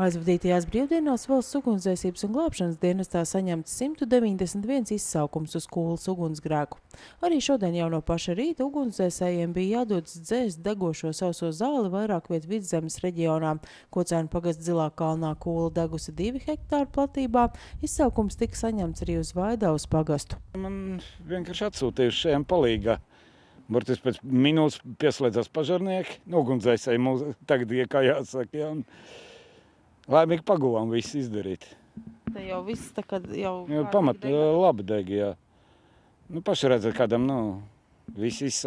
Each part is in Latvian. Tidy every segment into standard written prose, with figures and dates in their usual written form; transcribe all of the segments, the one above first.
Aizvadītajās brīvdienās Valsts ugunsdzēsības un glābšanas dienestā saņemts 191 izsaukums uz Kūlas ugunsgrēku. Arī šodien jau no paša rīta ugunsdzēsējiem bija jādodas dzēst degošo sauso zāli vairāk viet Vidzemes reģionā. Kocēnu pagasta Zilā kalnā Kūla degusi 2 hektāru platībā. Izsaukums tika saņemts arī uz Vaidavas pagastu. Man vienkārši atsūtījuši šajām palīgā. Burtiski pēc minūtes pieslēdzās pažarnieki, ugunsdzēsēji mūs tagad iekājās, ja, un laimīgi paguvām visu izdarīt. Te jau viss tā kā jau Pamat labi deg, jā. Nu, paši redzat, kādam, viss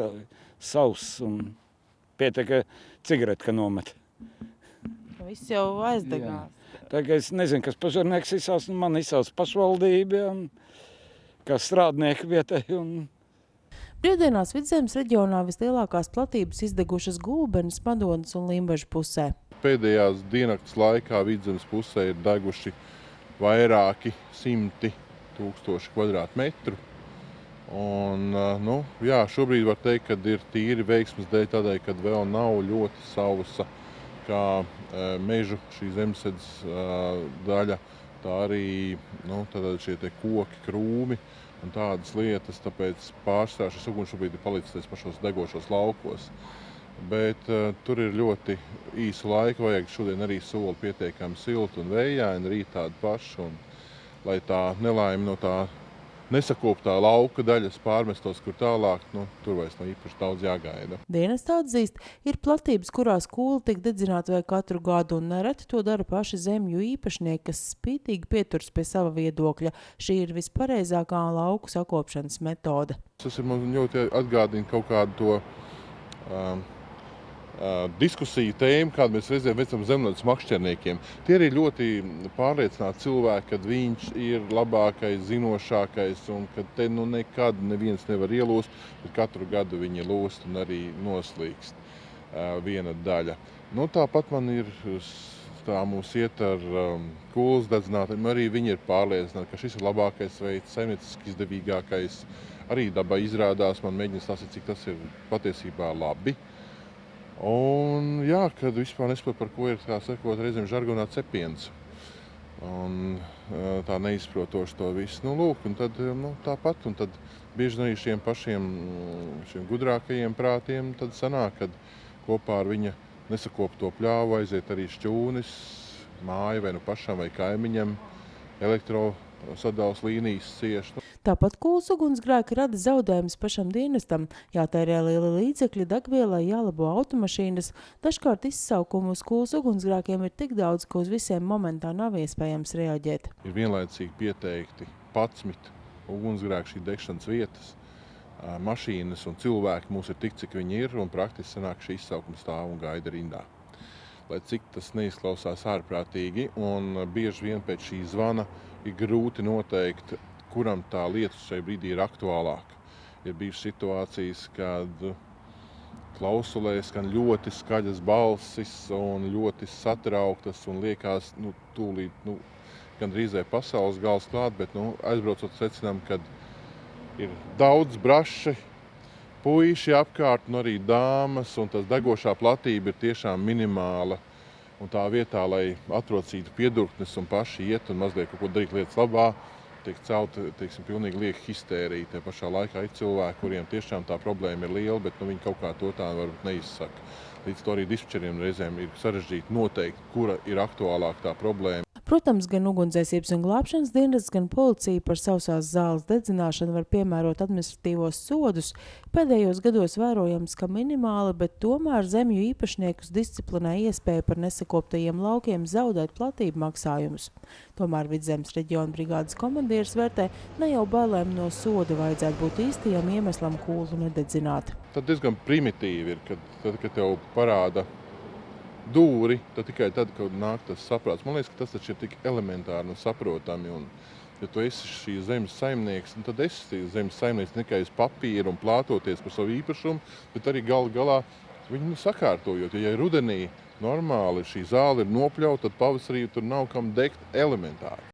sauss un pietiek cigareti, ka nomet. Viss jau aizdegās. Tā kā es nezinu, kas pažarnieks izsauc, man izsauc pašvaldība, un kā strādnieki vietēji. Brīvdienās Vidzemes reģionā vislielākās platības izdegušas Gulbenes, Madonas un Limbažu pusē. Pēdējās diennakts laikā Vidzemes pusē ir deguši vairāki 100 000 kvadrātmetru. Un, šobrīd var teikt, ka ir tīri veiksmes dēļ tādēļ, kad vēl nav ļoti sausa kā mežu šī zemesēdzes daļa, tā arī šie te koki, krūmi un tādas lietas, tāpēc pārsvarā šis uguns šobrīd ir palicis pašos degošos laukos. Bet tur ir ļoti īsu laiku vajag, šodien arī soli pietiekami siltu un vējaini, rīt tādu pašu, un lai tā nelaime no tā nesakoptā lauka daļas pārmestos, kur tālāk, tur vairs nav īpaši daudz jāgaida. Dienestā atzīst, ir platības, kurās Kūla tiek dedzināta vai katru gadu, un nereti to dara paši zemju īpašnieki, kas spītīgi pieturas pie sava viedokļa. Šī ir vispareizākā lauku sakopšanas metode. Tas ir man ļoti atgādina kaut kādu to diskusiju tēmu, kādu mēs reizēm veicam zemlētas makšķerniekiem. Tie ir ļoti pārliecināti cilvēki, kad viņš ir labākais, zinošākais un ka te nekad neviens nevar ielūst, bet katru gadu viņi lūst un arī noslīkst viena daļa. Tāpat man ir, tā mums iet ar Kūlas dedzinātājiem, arī viņi ir pārliecināti, ka šis ir labākais veids, saimnieciski izdevīgākais. Arī dabā izrādās, man mēģina stāstīt, cik tas ir patiesībā labi. Un kad vispār nespēj par ko ir, kā sakot, reizēm žargonā cepiens. Un tā neizprotoši to visu. Un tad tāpat, un tad bieži arī šiem pašiem šiem gudrākajiem prātiem tad sanāk, kad kopā ar viņa nesakopto pļāvu aiziet arī šķūnis, māja vai pašam vai kaimiņam, elektrosadales līnijas cieš. Tāpat Kūlas ugunsgrēki rada zaudējumus pašam dienestam, jātērē lieli līdzekļi degvielai, jālabo automašīnas. Dažkārt izsaukumu uz Kūlas ugunsgrēkiem ir tik daudz, ka uz visiem momentā nav iespējams reaģēt. Ir vienlaicīgi pieteikti 11 ugunsgrēku šī degšanas vietas, mašīnas un cilvēki mums ir tik, cik viņi ir, un praktiski sanāk šī izsaukuma stāv un gaida rindā. Lai cik tas neizklausās ārprātīgi, un bieži vien pēc šī zvana ir grūti noteikt, kuram tā lieta šai brīdī ir aktuālāka. Ir bijušas situācijas, kad klausulēs skan ļoti skaļas balsis un ļoti satrauktas un liekas, tūlīt, gandrīz pasaules gals klāt, bet, aizbraucot secinām, kad ir daudz braši, puiši apkārt, un arī dāmas, un tas degošā platība ir tiešām minimāla. Un tā vietā, lai atrocītu piedurknes un paši iet un mazliet kaut ko darīt lietas labā, tiek celta, pilnīgi lieka histērija. Tie pašā laikā ir cilvēki, kuriem tiešām tā problēma ir liela, bet viņi kaut kā to tā varbūt neizsaka. Līdz to arī dispečeriem reizēm ir sarežģīti noteikt, kura ir aktuālāka tā problēma. Protams, gan ugunsdzēsības un glābšanas dienests, gan policija par sausās zāles dedzināšanu var piemērot administratīvos sodus. Pēdējos gados vērojams, ka minimāli, bet tomēr zemju īpašniekus disciplinē iespēja par nesakoptajiem laukiem zaudēt platību maksājumus. Tomēr Vidzemes reģiona brigādes komandieris vērtē, ne jau bailēm no soda vajadzētu būt īstajam iemeslam Kūlu nededzināt. Tad diezgan primitīvi ir, kad tev parāda dūri, tad tikai tad, kad nāk tas saprāts. Man liekas, ka tas taču ir tik elementāri un saprotami. Un, ja tu esi šī zemes saimnieks, tad esi zemes saimnieks ne tikai uz papīra un plātoties par savu īpašumu, bet arī galā viņu sakārtojot. Ja rudenī normāli šī zāle ir nopļauta, tad pavasarī tur nav kam degt elementāri.